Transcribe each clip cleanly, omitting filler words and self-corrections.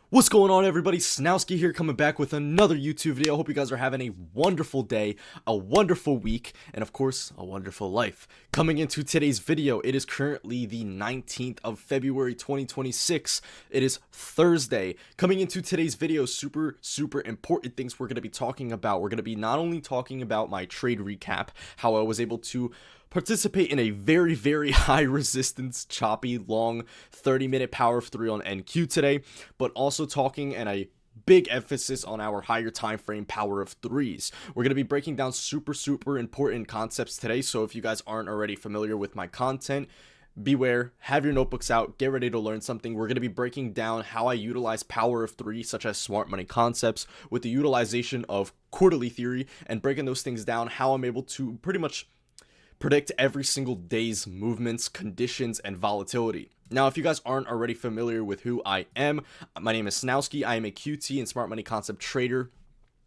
What's going on, everybody? Snowski here, coming back with another YouTube video. I hope you guys are having a wonderful day, a wonderful week, and of course, a wonderful life. Coming into today's video, it is currently the 19th of February 2026. It is Thursday. Coming into today's video, super important things we're going to be talking about. We're going to be not only talking about my trade recap, how I was able to participate in a very high resistance, choppy, long 30-minute power of 3 on NQ today, but also talking and a big emphasis on our higher time frame power of 3s. We're going to be breaking down super important concepts today, so if you guys aren't already familiar with my content, beware, have your notebooks out, get ready to learn something. We're going to be breaking down how I utilize power of 3, such as smart money concepts, with the utilization of quarterly theory, and breaking those things down, how I'm able to pretty much predict every single day's movements, conditions, and volatility. Now, if you guys aren't already familiar with who I am, my name is Snowski. I am a QT and smart money concept trader,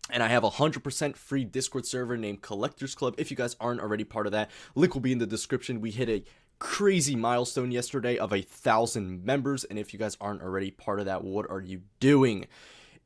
and I have a 100% free Discord server named Collectors Club. If you guys aren't already part of that, link will be in the description. We hit a crazy milestone yesterday of 1,000 members, and if you guys aren't already part of that, what are you doing?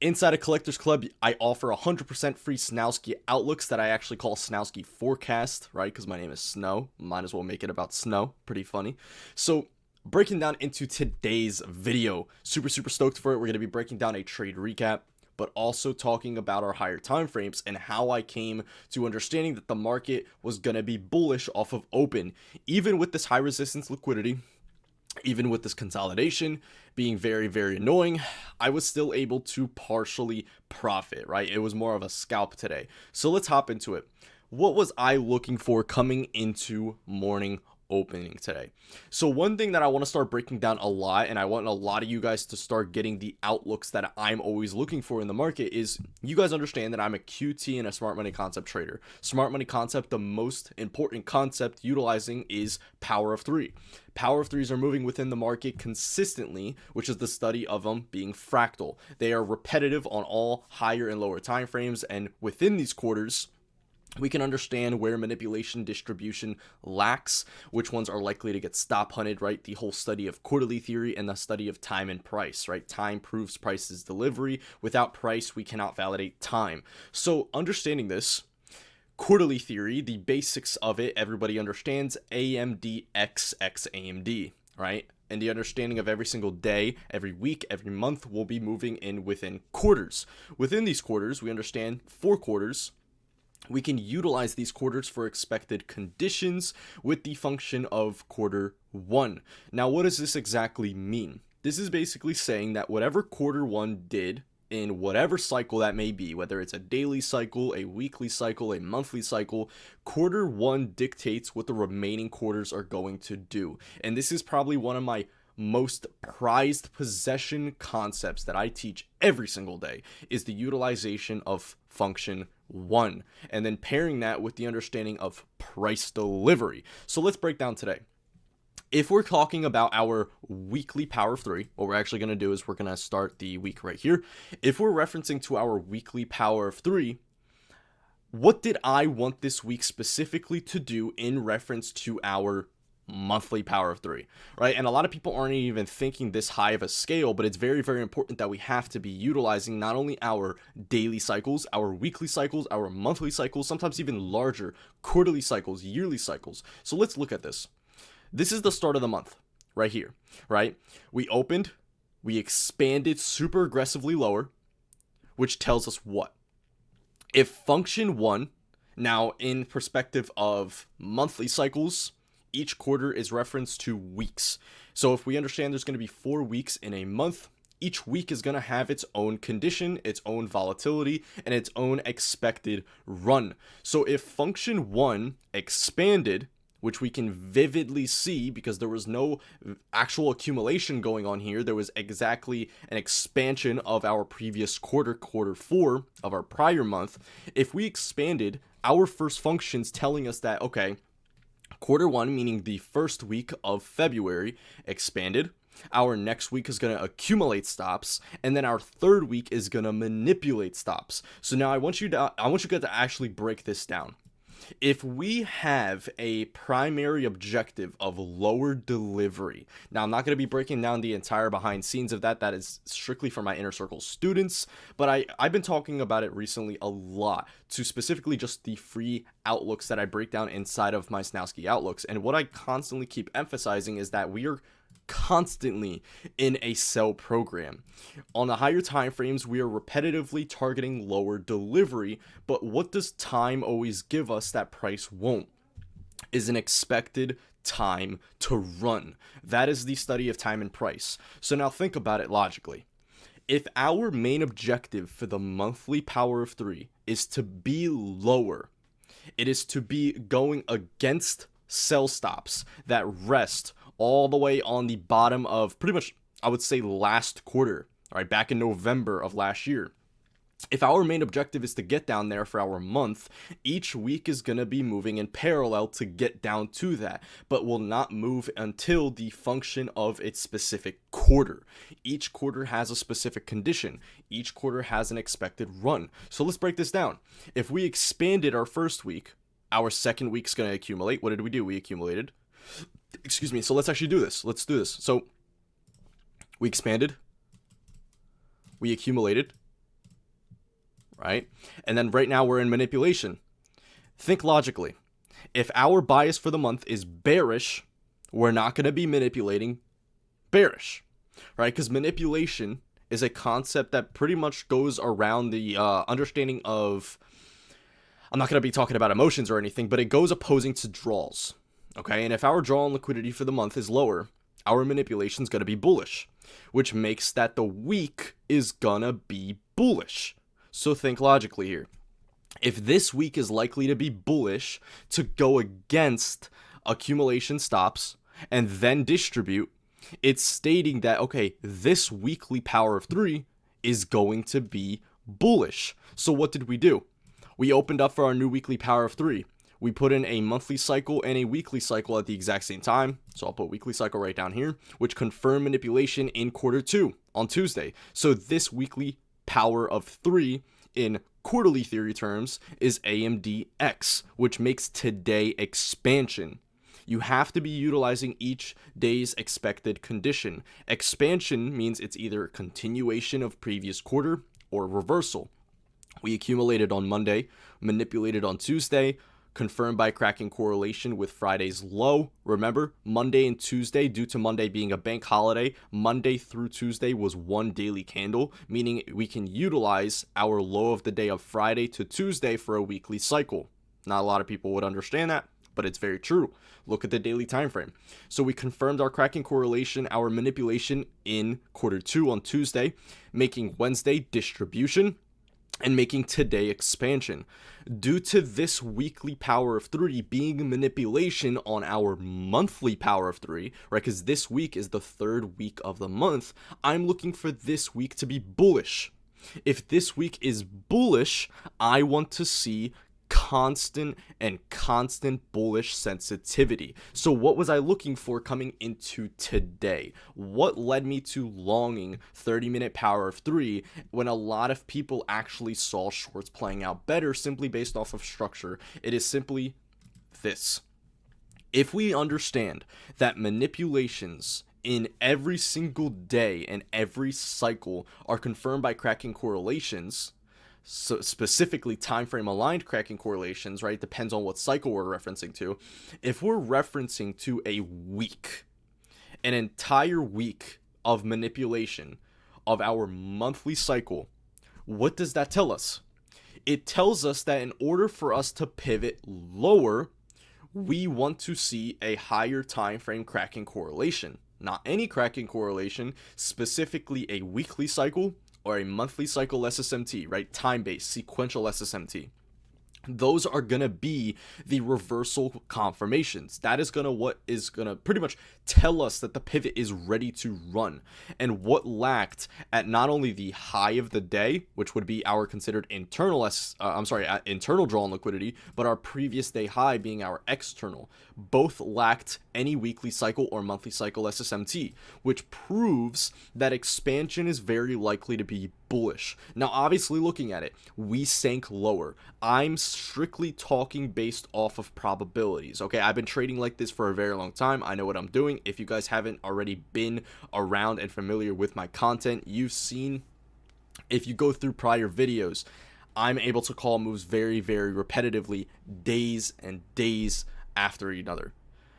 Inside of Collectors Club, I offer 100% free Snowski outlooks that I actually call Snowski Forecast, right? Because my name is Snow. Might as well make it about snow. Pretty funny. So, breaking down into today's video. Super stoked for it. We're going to be breaking down a trade recap, but also talking about our higher time frames and how I came to understanding that the market was going to be bullish off of open, even with this high resistance liquidity. Even with this consolidation being very annoying, I was still able to partially profit, right? It was more of a scalp today. So let's hop into it. What was I looking for coming into morning opening today? So one thing that I want to start breaking down a lot, and I want a lot of you guys to start getting the outlooks that I'm always looking for in the market, is you guys understand that I'm a QT and a smart money concept trader. Smart money concept, the most important concept utilizing is power of 3. Power of 3s are moving within the market consistently, which is the study of them being fractal. They are repetitive on all higher and lower time frames, and within these quarters, we can understand where manipulation distribution lacks, which ones are likely to get stop hunted, right? The whole study of quarterly theory and the study of time and price, right? Time proves price's delivery. Without price, we cannot validate time. So understanding this, quarterly theory, the basics of it, everybody understands AMD X AMD, right? And the understanding of every single day, every week, every month will be moving in within quarters. Within these quarters, we understand 4 quarters. We can utilize these quarters for expected conditions with the function of quarter 1. Now, what does this exactly mean? This is basically saying that whatever quarter 1 did in whatever cycle that may be, whether it's a daily cycle, a weekly cycle, a monthly cycle, quarter 1 dictates what the remaining quarters are going to do. And this is probably one of my most prized possession concepts that I teach every single day, is the utilization of function 1, and then pairing that with the understanding of price delivery. So let's break down today. If we're talking about our weekly power of 3, what we're actually going to do is we're going to start the week right here. If we're referencing to our weekly power of 3, what did I want this week specifically to do in reference to our monthly power of 3, right? And a lot of people aren't even thinking this high of a scale, but it's very important that we have to be utilizing not only our daily cycles, our weekly cycles, our monthly cycles, sometimes even larger quarterly cycles, yearly cycles. So let's look at this. This is the start of the month right here, right? We opened, we expanded super aggressively lower, which tells us what? If function 1, now in perspective of monthly cycles, each quarter is referenced to weeks. So if we understand there's going to be 4 weeks in a month, each week is going to have its own condition, its own volatility, and its own expected run. So if function 1 expanded, which we can vividly see because there was no actual accumulation going on here, there was exactly an expansion of our previous quarter 4 of our prior month. If we expanded, our first function's telling us that, okay, quarter 1, meaning the first week of February, expanded. Our next week is going to accumulate stops, and then our third week is going to manipulate stops. So now I want you guys to actually break this down. If we have a primary objective of lower delivery, now I'm not going to be breaking down the entire behind scenes of that. That is strictly for my inner circle students, but I've been talking about it recently a lot to specifically just the free outlooks that I break down inside of my Snowski outlooks. And what I constantly keep emphasizing is that we are constantly in a sell program. On the higher time frames, we are repetitively targeting lower delivery, but what does time always give us that price won't? Is an expected time to run. That is the study of time and price. So now think about it logically. If our main objective for the monthly power of 3 is to be lower, it is to be going against sell stops that rest all the way on the bottom of pretty much, I would say, last quarter, all right, back in November of last year. If our main objective is to get down there for our month, each week is going to be moving in parallel to get down to that, but will not move until the function of its specific quarter. Each quarter has a specific condition. Each quarter has an expected run. So let's break this down. If we expanded our first week, our second week's going to accumulate. What did we do? We accumulated. Excuse me. So let's actually do this. Let's do this. So we expanded. We accumulated. Right? And then right now we're in manipulation. Think logically. If our bias for the month is bearish, we're not going to be manipulating bearish. Right? Because manipulation is a concept that pretty much goes around the understanding of, I'm not going to be talking about emotions or anything, but it goes opposing to draws. Okay, and if our draw on liquidity for the month is lower, our manipulation is going to be bullish, which makes that the week is going to be bullish. So think logically here. If this week is likely to be bullish to go against accumulation stops and then distribute, it's stating that, okay, this weekly power of 3 is going to be bullish. So what did we do? We opened up for our new weekly power of 3. We put in a monthly cycle and a weekly cycle at the exact same time. So I'll put weekly cycle right down here, which confirmed manipulation in quarter 2 on Tuesday. So this weekly power of 3 in quarterly theory terms is AMDX, which makes today expansion. You have to be utilizing each day's expected condition. Expansion means it's either continuation of previous quarter or reversal. We accumulated on Monday, manipulated on Tuesday, confirmed by cracking correlation with Friday's low. Remember, Monday and Tuesday, due to Monday being a bank holiday, Monday through Tuesday was one daily candle, meaning we can utilize our low of the day of Friday to Tuesday for a weekly cycle. Not a lot of people would understand that, but it's very true. Look at the daily time frame. So we confirmed our cracking correlation, our manipulation in quarter 2 on Tuesday, making Wednesday distribution, and making today expansion. Due to this weekly power of 3 being manipulation on our monthly power of 3, right? Because this week is the 3rd week of the month, I'm looking for this week to be bullish. If this week is bullish, I want to see constant bullish sensitivity. So what was I looking for coming into today? What led me to longing 30-minute power of 3 when a lot of people actually saw shorts playing out better simply based off of structure? It is simply this. If we understand that manipulations in every single day and every cycle are confirmed by cracking correlations, so specifically time frame aligned cracking correlations, right? Depends on what cycle we're referencing to. If we're referencing to a week, an entire week of manipulation of our monthly cycle, what does that tell us? It tells us that in order for us to pivot lower, we want to see a higher time frame cracking correlation. Not any cracking correlation, specifically a weekly cycle or a monthly cycle SSMT, right? Time-based, sequential SSMT. Those are going to be the reversal confirmations. That is going to what is going to pretty much tell us that the pivot is ready to run. And what lacked at not only the high of the day, which would be our considered internal internal draw on liquidity, but our previous day high being our external, both lacked any weekly cycle or monthly cycle SSMT, which proves that expansion is very likely to be bullish. Now, obviously looking at it, we sank lower. I'm strictly talking based off of probabilities. Okay, I've been trading like this for a very long time. I know what I'm doing. If you guys haven't already been around and familiar with my content, you've seen, if you go through prior videos, I'm able to call moves very, very repetitively, days and days after another,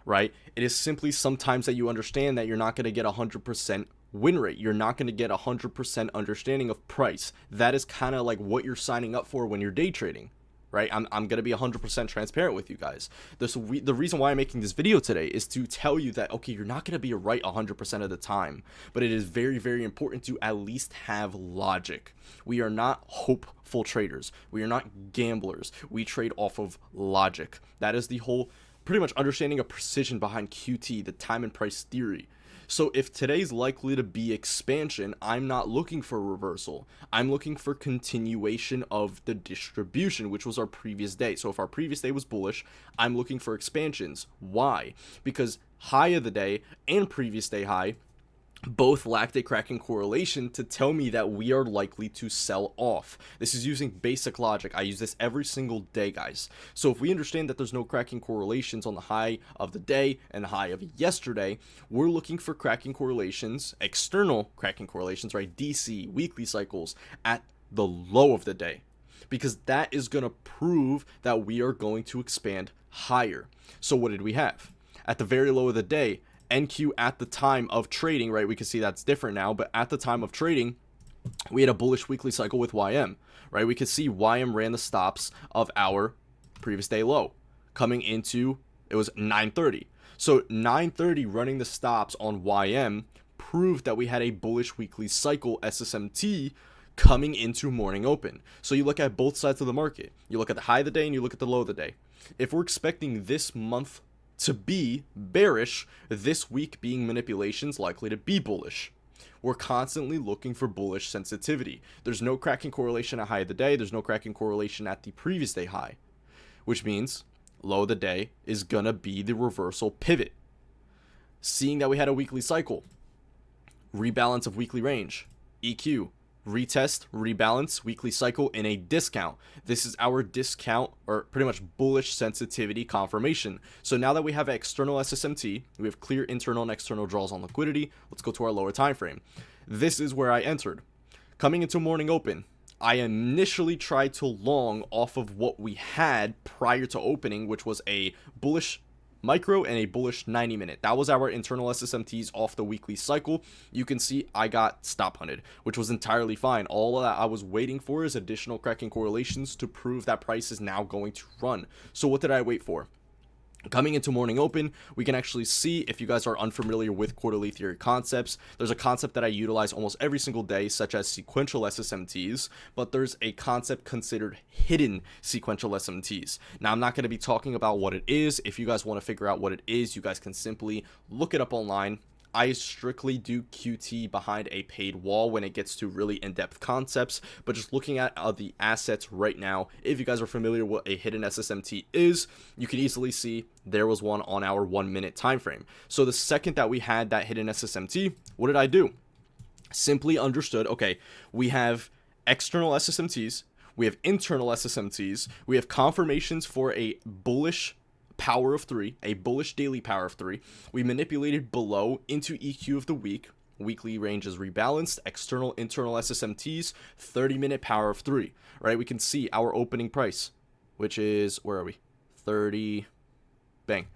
right? It is simply sometimes that you understand that you're not going to get 100% win rate. You're not going to get 100% understanding of price. That is kind of like what you're signing up for when you're day trading, right? I'm going to be 100% transparent with you guys. The reason why I'm making this video today is to tell you that, okay, you're not going to be right 100% of the time, but it is very, very important to at least have logic. We are not hopeful traders. We are not gamblers. We trade off of logic. That is the whole pretty much understanding of precision behind QT, the time and price theory. So if today's likely to be expansion, I'm not looking for reversal. I'm looking for continuation of the distribution, which was our previous day. So if our previous day was bullish, I'm looking for expansions. Why? Because high of the day and previous day high both lacked a cracking correlation to tell me that we are likely to sell off. This is using basic logic. I use this every single day, guys. So if we understand that there's no cracking correlations on the high of the day and the high of yesterday, we're looking for cracking correlations, external cracking correlations, right? DC, weekly cycles at the low of the day, because that is going to prove that we are going to expand higher. So what did we have? At the very low of the day, NQ at the time of trading, right? We can see that's different now, but at the time of trading, we had a bullish weekly cycle with YM, right? We could see YM ran the stops of our previous day low coming into, it was 930. So 930 running the stops on YM proved that we had a bullish weekly cycle SSMT coming into morning open. So you look at both sides of the market. You look at the high of the day and you look at the low of the day. If we're expecting this month to be bearish, this week being manipulations likely to be bullish. We're constantly looking for bullish sensitivity. There's no cracking correlation at high of the day. There's no cracking correlation at the previous day high, which means low of the day is gonna be the reversal pivot. Seeing that we had a weekly cycle, rebalance of weekly range, EQ, retest, rebalance, weekly cycle in a discount. This is our discount, or pretty much bullish sensitivity confirmation. So now that we have external SSMT, we have clear internal and external draws on liquidity. Let's go to our lower time frame. This is where I entered. Coming into morning open, I initially tried to long off of what we had prior to opening, which was a bullish micro and a bullish 90-minute. That was our internal SSMTs off the weekly cycle. You can see I got stop hunted, which was entirely fine. All that I was waiting for is additional cracking correlations to prove that price is now going to run. So what did I wait for? Coming into morning open, we can actually see, if you guys are unfamiliar with quarterly theory concepts, there's a concept that I utilize almost every single day, such as sequential SSMTs, but there's a concept considered hidden sequential SMTs. Now, I'm not going to be talking about what it is. If you guys want to figure out what it is, you guys can simply look it up online. I strictly do QT behind a paid wall when it gets to really in-depth concepts, but just looking at the assets right now, if you guys are familiar with what a hidden SSMT is, you can easily see there was one on our 1 minute time frame. So the second that we had that hidden SSMT, what did I do? Simply understood, okay, we have external SSMTs, we have internal SSMTs, we have confirmations for a bullish power of 3, a bullish daily power of 3. We manipulated below into EQ of the week. Weekly range is rebalanced. External, internal SSMTs, 30-minute power of 3. Right? We can see our opening price, which is, where are we? 30, bang.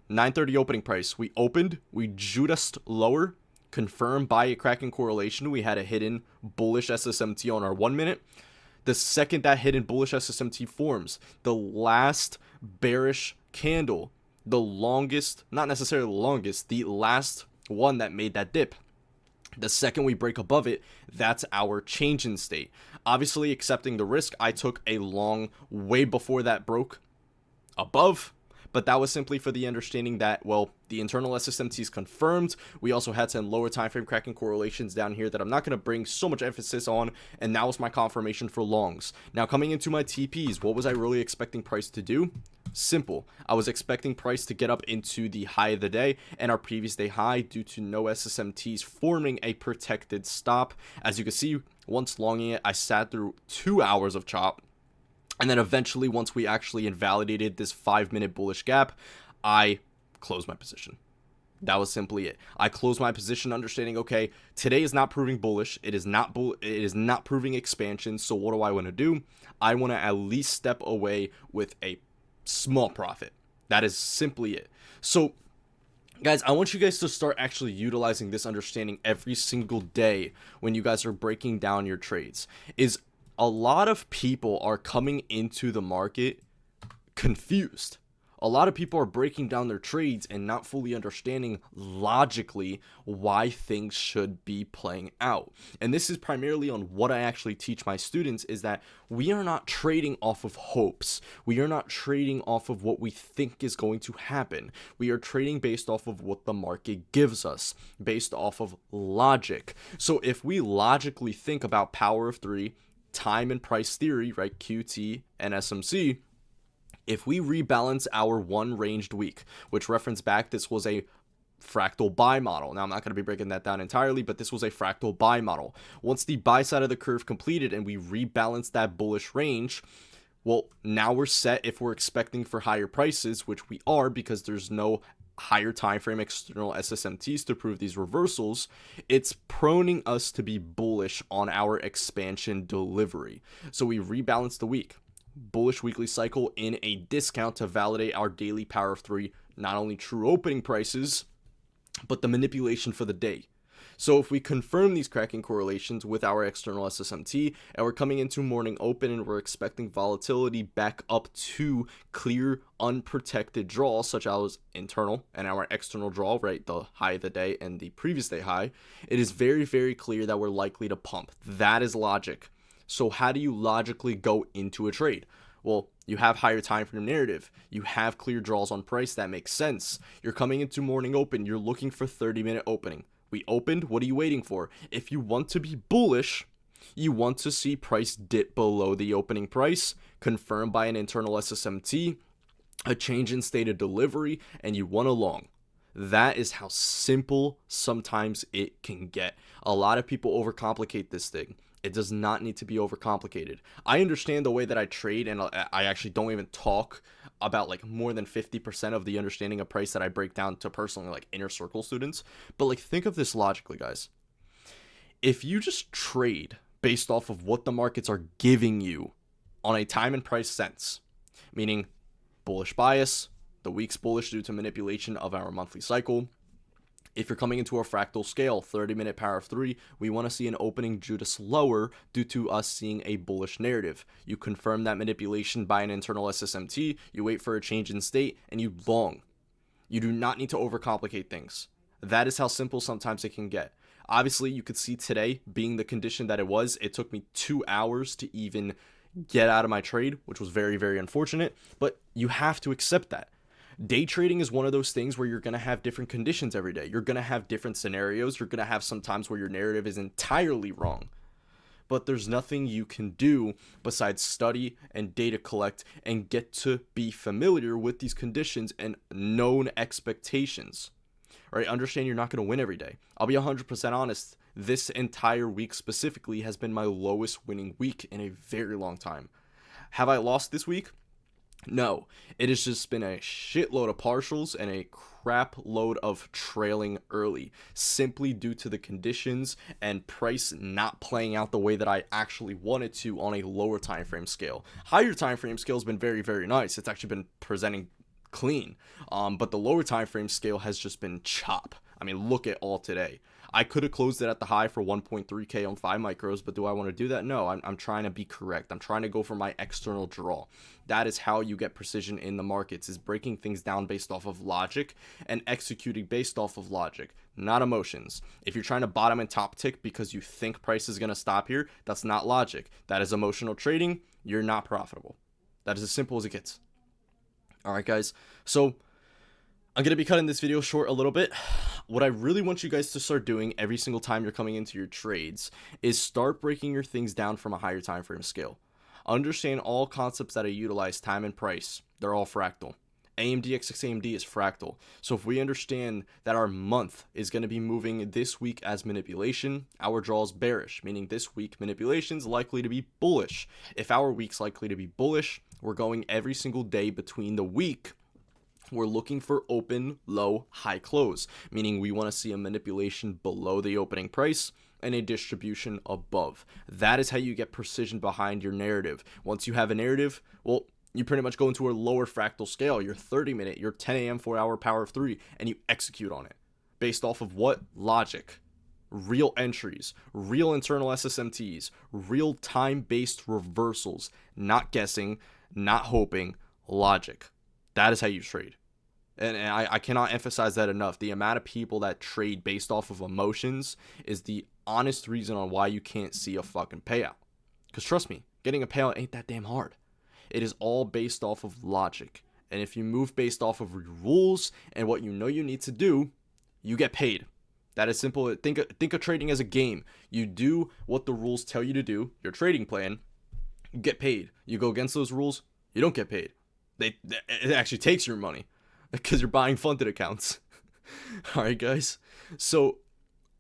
930 opening price. We opened, we judiced lower, confirmed by a cracking correlation. We had a hidden bullish SSMT on our 1 minute. The second that hidden bullish SSMT forms, the last bearish candle, the longest, not necessarily the longest, the last one that made that dip. The second we break above it, that's our change in state. Obviously, accepting the risk, I took a long way before that broke above, but that was simply for the understanding that, well, the internal SSMTs confirmed. We also had some lower time frame cracking correlations down here that I'm not going to bring so much emphasis on, and that was my confirmation for longs. Now, coming into my TPs, what was I really expecting price to do? Simple. I was expecting price to get up into the high of the day and our previous day high due to no SSMTs forming a protected stop. As you can see, Once longing it, I sat through 2 hours of chop. And then eventually, once we actually invalidated this 5-minute bullish gap, I closed my position. That was simply it. I closed my position understanding, okay, today is not proving bullish. It is not proving expansion. So what do I want to do? I want to at least step away with a small profit. That is simply it. So guys, I want you guys to start actually utilizing this understanding every single day when you guys are breaking down your trades. Is a lot of people are coming into the market confused. A lot of people are breaking down their trades and not fully understanding logically why things should be playing out. And this is primarily on what I actually teach my students, is that we are not trading off of hopes. We are not trading off of what we think is going to happen. We are trading based off of what the market gives us, based off of logic. So if we logically think about power of three, time and price theory, right, QT and SMC, if we rebalance our one ranged week, which reference back, this was a fractal buy model. Now, I'm not going to be breaking that down entirely, but this was a fractal buy model. Once the buy side of the curve completed and we rebalance that bullish range, well, now we're set if we're expecting for higher prices, which we are because there's no higher time frame external SSMTs to prove these reversals. It's proning us to be bullish on our expansion delivery. So we rebalance the week. Bullish weekly cycle in a discount to validate our daily power of three, not only true opening prices, but the manipulation for the day. So if we confirm these cracking correlations with our external SSMT and we're coming into morning open and we're expecting volatility back up to clear unprotected draws, such as internal and our external draw, right, the high of the day and the previous day high, it is very, very clear that we're likely to pump. That is logic. So how do you logically go into a trade? Well, you have higher time frame narrative. You have clear draws on price. That makes sense. You're coming into morning open. You're looking for 30-minute opening. We opened. What are you waiting for? If you want to be bullish, you want to see price dip below the opening price, confirmed by an internal SSMT, a change in state of delivery, and you want a long. That is how simple sometimes it can get. A lot of people overcomplicate this thing. It does not need to be overcomplicated. I understand the way that I trade, and I actually don't even talk about like more than 50% of the understanding of price that I break down to personally like inner circle students. But like, think of this logically, guys. If you just trade based off of what the markets are giving you on a time and price sense, meaning bullish bias, the week's bullish due to manipulation of our monthly cycle. If you're coming into a fractal scale, 30-minute power of three, we want to see an opening Judas lower due to us seeing a bullish narrative. You confirm that manipulation by an internal SSMT, you wait for a change in state, and you long. You do not need to overcomplicate things. That is how simple sometimes it can get. Obviously, you could see today being the condition that it was. It took me 2 hours to even get out of my trade, which was very, very unfortunate, but you have to accept that. Day trading is one of those things where you're going to have different conditions every day. You're going to have different scenarios. You're going to have some times where your narrative is entirely wrong. But there's nothing you can do besides study and data collect and get to be familiar with these conditions and known expectations. Right? Understand you're not going to win every day. I'll be 100% honest. This entire week specifically has been my lowest winning week in a very long time. Have I lost this week? No, it has just been a shitload of partials and a crap load of trailing early, simply due to the conditions and price not playing out the way that I actually wanted to on a lower time frame scale. Higher time frame scale has been very, very nice. It's actually been presenting clean, but the lower time frame scale has just been chop. I mean, look at all today. I could have closed it at the high for 1.3K on 5 micros, but do I want to do that? No, I'm trying to be correct. I'm trying to go for my external draw. That is how you get precision in the markets, is breaking things down based off of logic and executing based off of logic, not emotions. If you're trying to bottom and top tick because you think price is going to stop here, that's not logic. That is emotional trading. You're not profitable. That is as simple as it gets. All right, guys. So I'm going to be cutting this video short a little bit. What I really want you guys to start doing every single time you're coming into your trades is start breaking your things down from a higher time frame scale. Understand all concepts that I utilize, time and price. They're all fractal. AMD x 6 AMD is fractal. So if we understand that our month is going to be moving this week as manipulation, our draw is bearish, meaning this week manipulation is likely to be bullish. If our week's likely to be bullish, we're going every single day between the week. We're looking for open, low, high close, meaning we want to see a manipulation below the opening price and a distribution above. That is how you get precision behind your narrative. Once you have a narrative, well, you pretty much go into a lower fractal scale, your 30-minute, your 10 a.m. 4-hour power of 3, and you execute on it based off of what? Logic, real entries, real internal SSMTs, real time-based reversals, not guessing, not hoping, logic. That is how you trade. And I cannot emphasize that enough. The amount of people that trade based off of emotions is the honest reason on why you can't see a fucking payout. Because trust me, getting a payout ain't that damn hard. It is all based off of logic. And if you move based off of rules and what you know you need to do, you get paid. That is simple. Think of trading as a game. You do what the rules tell you to do, your trading plan, you get paid. You go against those rules, you don't get paid. It actually takes your money because you're buying funded accounts. All right, guys. So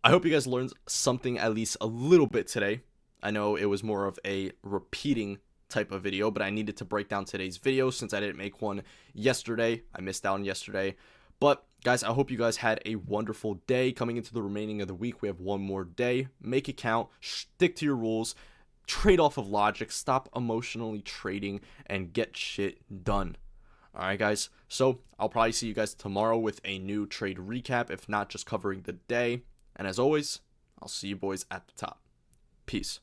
I hope you guys learned something at least a little bit today. I know it was more of a repeating type of video, but I needed to break down today's video since I didn't make one yesterday. I missed out on yesterday. But guys, I hope you guys had a wonderful day. Coming into the remaining of the week, we have one more day. Make it count. Stick to your rules. Trade off of logic. Stop emotionally trading and get shit done. All right, guys. So I'll probably see you guys tomorrow with a new trade recap, if not just covering the day. And as always, I'll see you boys at the top. Peace.